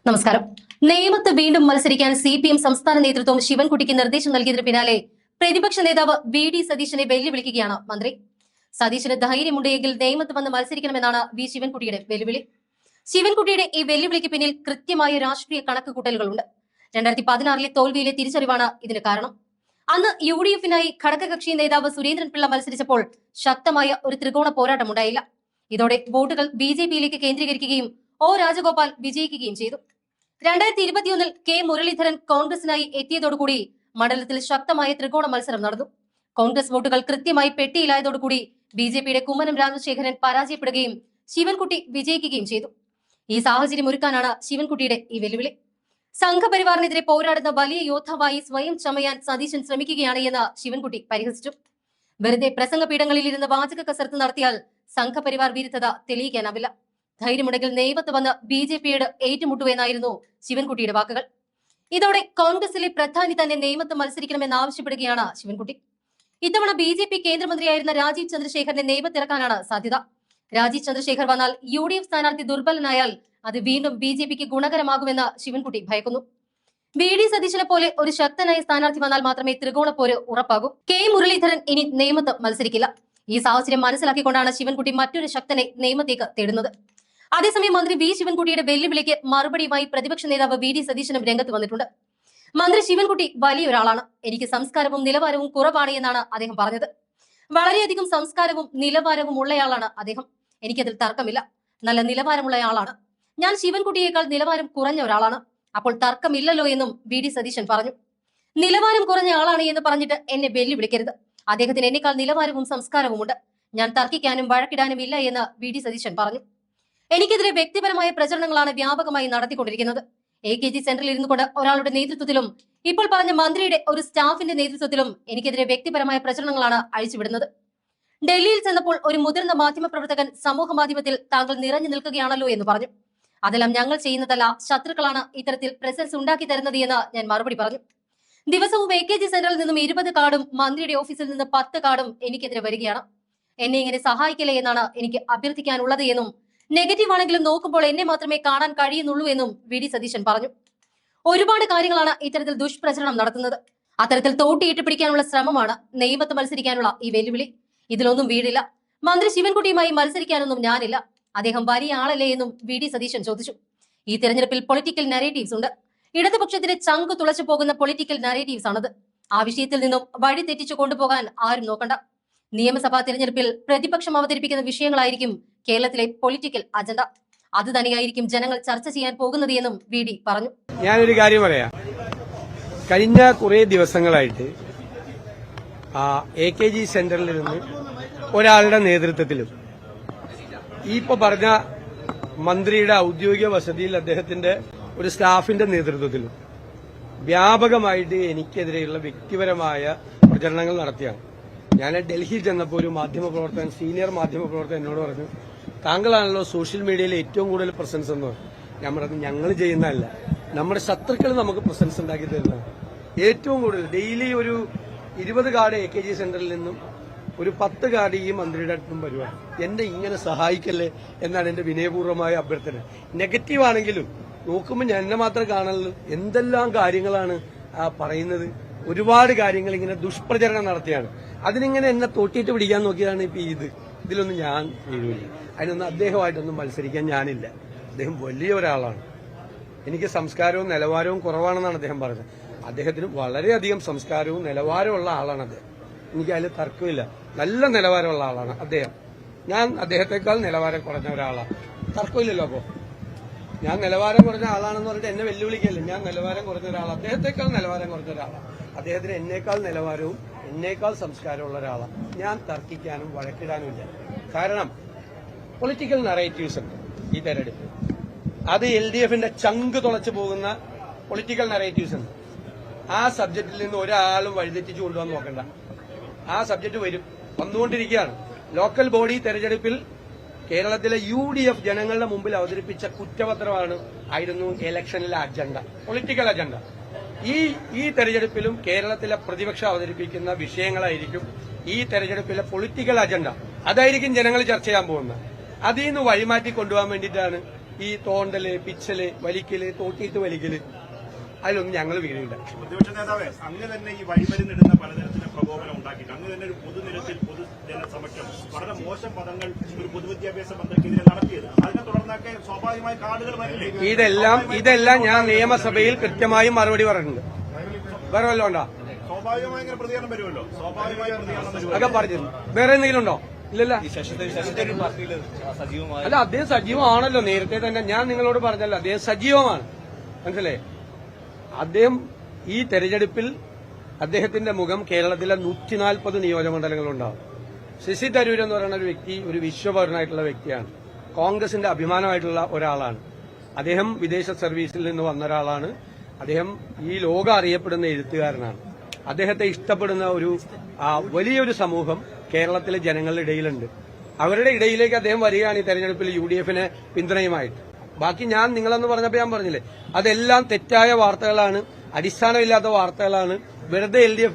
നമസ്കാരം. നേമത്ത് വീണ്ടും മത്സരിക്കാൻ CPM സംസ്ഥാന നേതൃത്വം ശിവൻകുട്ടിക്ക് നിർദ്ദേശം നൽകിയതിന് പിന്നാലെ പ്രതിപക്ഷ നേതാവ് VD സതീശനെ വെല്ലുവിളിക്കുകയാണ് മന്ത്രി. സതീശന് ധൈര്യമുണ്ടെങ്കിൽ നേമത്ത് വന്ന് മത്സരിക്കണമെന്നാണ് ശിവൻകുട്ടിയുടെ വെല്ലുവിളി. ശിവൻകുട്ടിയുടെ ഈ വെല്ലുവിളിക്ക് പിന്നിൽ കൃത്യമായ രാഷ്ട്രീയ കണക്കുകൂട്ടലുകളുണ്ട്. 2016 തോൽവിയിലെ തിരിച്ചറിവാണ് ഇതിന് കാരണം. അന്ന് UDF-നായി ഘടകകക്ഷി നേതാവ് സുരേന്ദ്രൻപിള്ള മത്സരിച്ചപ്പോൾ ശക്തമായ ഒരു ത്രികോണ പോരാട്ടമുണ്ടായില്ല. ഇതോടെ വോട്ടുകൾ BJP-യിലേക്ക് കേന്ദ്രീകരിക്കുകയും O രാജഗോപാൽ വിജയിക്കുകയും ചെയ്തു. 2021 K മുരളീധരൻ കോൺഗ്രസിനായി എത്തിയതോടുകൂടി മണ്ഡലത്തിൽ ശക്തമായ ത്രികോണ മത്സരം നടന്നു. കോൺഗ്രസ് വോട്ടുകൾ കൃത്യമായി പെട്ടിയിലായതോടുകൂടി BJP-യുടെ കുമ്മനം രാജശേഖരൻ പരാജയപ്പെടുകയും ശിവൻകുട്ടി വിജയിക്കുകയും ചെയ്തു. ഈ സാഹചര്യം ഒരുക്കാനാണ് ശിവൻകുട്ടിയുടെ ഈ വെല്ലുവിളി. സംഘപരിവാറിനെതിരെ പോരാടുന്ന വലിയ യോദ്ധാവായി സ്വയം ചമയാൻ സതീശൻ ശ്രമിക്കുകയാണ് എന്ന് ശിവൻകുട്ടി പരിഹസിച്ചു. വെറുതെ പ്രസംഗപീഠങ്ങളിൽ ഇരുന്ന് വാചക കസരത്ത് നടത്തിയാൽ സംഘപരിവാർ വിരുദ്ധത തെളിയിക്കാനാവില്ല. ധൈര്യമുണ്ടെങ്കിൽ നേമത്ത് വന്ന് BJP-യോട് ഏറ്റുമുട്ടുവെന്നായിരുന്നു ശിവൻകുട്ടിയുടെ വാക്കുകൾ. ഇതോടെ കോൺഗ്രസിലെ പ്രധാനി തന്നെ നേമത്ത് മത്സരിക്കണമെന്നാവശ്യപ്പെടുകയാണ് ശിവൻകുട്ടി. ഇത്തവണ BJP കേന്ദ്രമന്ത്രിയായിരുന്ന രാജീവ് ചന്ദ്രശേഖരനെ നേമത്തിറക്കാനാണ് സാധ്യത. രാജീവ് ചന്ദ്രശേഖർ വന്നാൽ UDF സ്ഥാനാർത്ഥി ദുർബലനായാൽ അത് വീണ്ടും BJP-ക്ക് ഗുണകരമാകുമെന്ന് ശിവൻകുട്ടി ഭയക്കുന്നു. VD സതീശനെ പോലെ ഒരു ശക്തനായ സ്ഥാനാർത്ഥി വന്നാൽ മാത്രമേ ത്രികോണ പോര് ഉറപ്പാകൂ. K മുരളീധരൻ ഇനി നേമത്ത് മത്സരിക്കില്ല. ഈ സാഹചര്യം മനസ്സിലാക്കിക്കൊണ്ടാണ് ശിവൻകുട്ടി മറ്റൊരു ശക്തനെ നേമത്തേക്ക് തേടുന്നത്. അതേസമയം മന്ത്രി ശിവൻകുട്ടിയുടെ വെല്ലുവിളിക്ക് മറുപടിയുമായി പ്രതിപക്ഷ നേതാവ് VD സതീശനും രംഗത്ത് വന്നിട്ടുണ്ട്. മന്ത്രി ശിവൻകുട്ടി വലിയൊരാളാണ്, എനിക്ക് സംസ്കാരവും നിലവാരവും കുറവാണ് എന്നാണ് അദ്ദേഹം പറഞ്ഞത്. വളരെയധികം സംസ്കാരവും നിലവാരവും ഉള്ളയാളാണ് അദ്ദേഹം, എനിക്കതിൽ തർക്കമില്ല. നല്ല നിലവാരമുള്ളയാളാണ് ഞാൻ. ശിവൻകുട്ടിയേക്കാൾ നിലവാരം കുറഞ്ഞ ഒരാളാണ്, അപ്പോൾ തർക്കമില്ലല്ലോ എന്നും VD സതീശൻ പറഞ്ഞു. നിലവാരം കുറഞ്ഞ ആളാണ് എന്ന് പറഞ്ഞിട്ട് എന്നെ വെല്ലുവിളിക്കരുത്. അദ്ദേഹത്തിന് എന്നെക്കാൾ നിലവാരവും സംസ്കാരവുമുണ്ട്. ഞാൻ തർക്കിക്കാനും വഴക്കിടാനും ഇല്ല എന്ന് VD സതീശൻ പറഞ്ഞു. എനിക്കെതിരെ വ്യക്തിപരമായ പ്രചരണങ്ങളാണ് വ്യാപകമായി നടത്തിക്കൊണ്ടിരിക്കുന്നത്. AKG സെന്ററിൽ ഇരുന്നു കൊണ്ട് ഒരാളുടെ നേതൃത്വത്തിലും ഇപ്പോൾ പറഞ്ഞ മന്ത്രിയുടെ ഒരു സ്റ്റാഫിന്റെ നേതൃത്വത്തിലും എനിക്കെതിരെ വ്യക്തിപരമായ പ്രചരണങ്ങളാണ് അഴിച്ചുവിടുന്നത്. ഡൽഹിയിൽ ചെന്നപ്പോൾ ഒരു മുതിർന്ന മാധ്യമപ്രവർത്തകൻ സമൂഹ മാധ്യമത്തിൽ താങ്കൾ നിറഞ്ഞു നിൽക്കുകയാണല്ലോ എന്ന് പറഞ്ഞു. അതെല്ലാം ഞങ്ങൾ ചെയ്യുന്നതല്ല, ശത്രുക്കളാണ് ഇത്തരത്തിൽ പ്രസൻസ് ഉണ്ടാക്കി തരുന്നത് എന്ന് ഞാൻ മറുപടി പറഞ്ഞു. ദിവസവും AKG സെന്ററിൽ നിന്നും 20 കാർഡും മന്ത്രിയുടെ ഓഫീസിൽ നിന്ന് 10 കാർഡും എനിക്കെതിരെ വരികയാണ്. എന്നെ ഇങ്ങനെ സഹായിക്കലേ എന്നാണ് എനിക്ക് അഭ്യർത്ഥിക്കാനുള്ളത് എന്നും നെഗറ്റീവ് ആണെങ്കിലും നോക്കുമ്പോൾ എന്നെ മാത്രമേ കാണാൻ കഴിയുന്നുള്ളൂ എന്നും VD സതീശൻ പറഞ്ഞു. ഒരുപാട് കാര്യങ്ങളാണ് ഇത്തരത്തിൽ ദുഷ്പ്രചരണം നടത്തുന്നത്. അത്തരത്തിൽ തോട്ടിയിട്ട് പിടിക്കാനുള്ള ശ്രമമാണ് നേമത്ത് മത്സരിക്കാനുള്ള ഈ വെല്ലുവിളി. ഇതിലൊന്നും വീടില്ല. മന്ത്രി ശിവൻകുട്ടിയുമായി മത്സരിക്കാനൊന്നും ഞാനില്ല. അദ്ദേഹം വലിയ ആളല്ലേ എന്നും VD സതീശൻ ചോദിച്ചു. ഈ തെരഞ്ഞെടുപ്പിൽ പൊളിറ്റിക്കൽ നരേറ്റീവ്സ് ഉണ്ട്. ഇടതുപക്ഷത്തിന് ചങ്ക് തുളച്ചു പോകുന്ന പൊളിറ്റിക്കൽ നരേറ്റീവ്സ് ആണത്. ആ വിഷയത്തിൽ നിന്നും വഴി തെറ്റിച്ചു കൊണ്ടുപോകാൻ ആരും നോക്കണ്ട. നിയമസഭാ തിരഞ്ഞെടുപ്പിൽ പ്രതിപക്ഷം അവതരിപ്പിക്കുന്ന വിഷയങ്ങളായിരിക്കും കേരളത്തിലെ പൊളിറ്റിക്കൽ അജണ്ട. അത് തന്നെയായിരിക്കും ജനങ്ങൾ ചർച്ച ചെയ്യാൻ പോകുന്നത് എന്നും VD പറഞ്ഞു. ഞാനൊരു കാര്യം പറയാം. കഴിഞ്ഞ കുറെ ദിവസങ്ങളായിട്ട് AKG സെന്ററിൽ നിന്ന് ഒരാളുടെ നേതൃത്വത്തിലും ഇപ്പൊ പറഞ്ഞ മന്ത്രിയുടെ ഔദ്യോഗിക വസതിയിൽ അദ്ദേഹത്തിന്റെ ഒരു സ്റ്റാഫിന്റെ നേതൃത്വത്തിലും വ്യാപകമായിട്ട് എനിക്കെതിരെയുള്ള വ്യക്തിപരമായ പ്രചരണങ്ങൾ നടത്തിയാണ്. ഞാൻ ഡൽഹിയിൽ ചെന്നപ്പോൾ ഒരു മാധ്യമപ്രവർത്തകൻ, സീനിയർ മാധ്യമപ്രവർത്തകൻ എന്നോട് പറഞ്ഞു, താങ്കളാണല്ലോ സോഷ്യൽ മീഡിയയിൽ ഏറ്റവും കൂടുതൽ പ്രസൻസ് എന്ന് പറഞ്ഞു. ഞാൻ പറഞ്ഞു, ഞങ്ങൾ ചെയ്യുന്നതല്ല, നമ്മുടെ ശത്രുക്കൾ നമുക്ക് പ്രസൻസ് ഉണ്ടാക്കി തരുന്നതാണ്. ഏറ്റവും കൂടുതൽ ഡെയിലി ഒരു 20 കാർഡ് AKG സെന്ററിൽ നിന്നും ഒരു 10 കാർഡ് ഈ മന്ത്രിയുടെ അടുത്തും വരുവാണ്. എന്നെ ഇങ്ങനെ സഹായിക്കല്ലേ എന്നാണ് എന്റെ വിനയപൂർവ്വമായ അഭ്യർത്ഥന. നെഗറ്റീവ് ആണെങ്കിലും നോക്കുമ്പോൾ ഞാൻ എന്നെ മാത്രം കാണുള്ളൂ. എന്തെല്ലാം കാര്യങ്ങളാണ് പറയുന്നത്. ഒരുപാട് കാര്യങ്ങൾ ഇങ്ങനെ ദുഷ്പ്രചരണം നടത്തിയാണ്. അതിനിങ്ങനെ എന്നെ തോട്ടിയിട്ട് പിടിക്കാൻ നോക്കിയതാണ് ഇപ്പൊ ഇതിലൊന്നും ഞാൻ വീഴില്ല. അതിനൊന്നും അദ്ദേഹമായിട്ടൊന്നും മത്സരിക്കാൻ ഞാനില്ല. അദ്ദേഹം വലിയ ഒരാളാണ്. എനിക്ക് സംസ്കാരവും നിലവാരവും കുറവാണെന്നാണ് അദ്ദേഹം പറഞ്ഞത്. അദ്ദേഹത്തിന് വളരെയധികം സംസ്കാരവും നിലവാരമുള്ള ആളാണ് അദ്ദേഹം. എനിക്ക് അതിൽ തർക്കമില്ല. നല്ല നിലവാരമുള്ള ആളാണ് അദ്ദേഹം. ഞാൻ അദ്ദേഹത്തെക്കാൾ നിലവാരം കുറഞ്ഞ ഒരാളാണ്. തർക്കമില്ലല്ലോ. അപ്പോ ഞാൻ നിലവാരം കുറഞ്ഞ ആളാണെന്ന് പറഞ്ഞിട്ട് എന്നെ വെല്ലുവിളിക്കല്ലേ. ഞാൻ നിലവാരം കുറഞ്ഞ ഒരാളാണ്. അദ്ദേഹത്തെക്കാൾ നിലവാരം കുറഞ്ഞ ഒരാളാണ്. അദ്ദേഹത്തിന് എന്നേക്കാൾ നിലവാരവും എന്നേക്കാൾ സംസ്കാരമുള്ള ഒരാളാണ്. ഞാൻ തർക്കിക്കാനും വഴക്കിടാനുമില്ല. കാരണം പൊളിറ്റിക്കൽ നറേറ്റീവ്സ് ഉണ്ട് ഈ തെരഞ്ഞെടുപ്പ്. അത് LDF-ന്റെ ചങ്ക് തുളച്ചു പോകുന്ന പൊളിറ്റിക്കൽ നറേറ്റീവ്സ് ഉണ്ട്. ആ സബ്ജക്റ്റിൽ നിന്ന് ഒരാളും വഴിതെറ്റിച്ചു കൊണ്ടുപോകാൻ നോക്കണ്ട. ആ സബ്ജക്ട് വന്നുകൊണ്ടിരിക്കുകയാണ്. ലോക്കൽ ബോഡി തെരഞ്ഞെടുപ്പിൽ കേരളത്തിലെ UDF ജനങ്ങളുടെ മുമ്പിൽ അവതരിപ്പിച്ച കുറ്റപത്രമായിരുന്നു ഇലക്ഷനിലെ അജണ്ട, പൊളിറ്റിക്കൽ അജണ്ട. ഈ തെരഞ്ഞെടുപ്പിലും കേരളത്തിലെ പ്രതിപക്ഷം അവതരിപ്പിക്കുന്ന വിഷയങ്ങളായിരിക്കും ഈ തെരഞ്ഞെടുപ്പിലെ പൊളിറ്റിക്കൽ അജണ്ട. അതായിരിക്കും ജനങ്ങൾ ചർച്ച ചെയ്യാൻ പോകുന്നത്. അതിൽ നിന്ന് വഴിമാറ്റി കൊണ്ടുപോകാൻ വേണ്ടിയിട്ടാണ് ഈ തോണ്ടല്, പിച്ചല്, വലിക്കല്, തോട്ടിയിട്ട് വലിക്കല്, അതിലൊന്നും ഞങ്ങൾ വീടില്ല. പ്രതിപക്ഷ നേതാവേ, അങ്ങ് തന്നെ ഈ വഴിമരുന്നിടുന്ന പലതരത്തിലും പ്രകോപനം ഉണ്ടാക്കിയിട്ട് അങ്ങ് തന്നെ ഒരു പൊതുനിരത്തിൽ പൊതുജനസമക്ഷം വളരെ മോശം പദങ്ങൾ ഒരു പൊതുവിദ്യാഭ്യാസ മന്ത്രിക്കെതിരെ നടത്തിയത്, അതിനെ തുടർന്നൊക്കെ സ്വാഭാവികമായി കാർഡുകൾ വരില്ലേ? ഇതെല്ലാം ഞാൻ നിയമസഭയിൽ കൃത്യമായും മറുപടി പറഞ്ഞിട്ടുണ്ട്. വേറെ വല്ലതും ഉണ്ടോ? സ്വാഭാവികമായി ഇങ്ങനെ പ്രതികരണം വരുമല്ലോ, സ്വാഭാവികമായി പ്രതികരണം വരുമല്ലോ. അതൊക്കെ പറഞ്ഞിരുന്നു. വേറെ എന്തെങ്കിലും ഉണ്ടോ? ഇല്ലല്ല. അല്ല, അദ്ദേഹം സജീവമാണല്ലോ. നേരത്തെ തന്നെ ഞാൻ നിങ്ങളോട് പറഞ്ഞല്ലോ, അദ്ദേഹം സജീവമാണ്. മനസ്സിലായേ? അദ്ദേഹം ഈ തെരഞ്ഞെടുപ്പിൽ അദ്ദേഹത്തിന്റെ മുഖം കേരളത്തിലെ 140 നിയോജകമണ്ഡലങ്ങളുണ്ടാവും. ശശി തരൂർ എന്ന് പറയുന്ന ഒരു വ്യക്തി ഒരു വിശ്വപൗരനായിട്ടുള്ള വ്യക്തിയാണ്. കോൺഗ്രസിന്റെ അഭിമാനമായിട്ടുള്ള ഒരാളാണ്. അദ്ദേഹം വിദേശ സർവീസിൽ നിന്ന് വന്ന ഒരാളാണ്. അദ്ദേഹം ഈ ലോകം അറിയപ്പെടുന്ന എഴുത്തുകാരനാണ്. അദ്ദേഹത്തെ ഇഷ്ടപ്പെടുന്ന ഒരു വലിയൊരു സമൂഹം കേരളത്തിലെ ജനങ്ങളുടെ ഇടയിലുണ്ട്. അവരുടെ ഇടയിലേക്ക് അദ്ദേഹം വരികയാണ് ഈ തെരഞ്ഞെടുപ്പിൽ UDF-ന് പിന്തുണയുമായിട്ട്. ബാക്കി ഞാൻ നിങ്ങളെന്ന് പറഞ്ഞപ്പോൾ ഞാൻ പറഞ്ഞില്ലേ, അതെല്ലാം തെറ്റായ വാർത്തകളാണ്, അടിസ്ഥാനമില്ലാത്ത വാർത്തകളാണ്. വെറുതെ LDF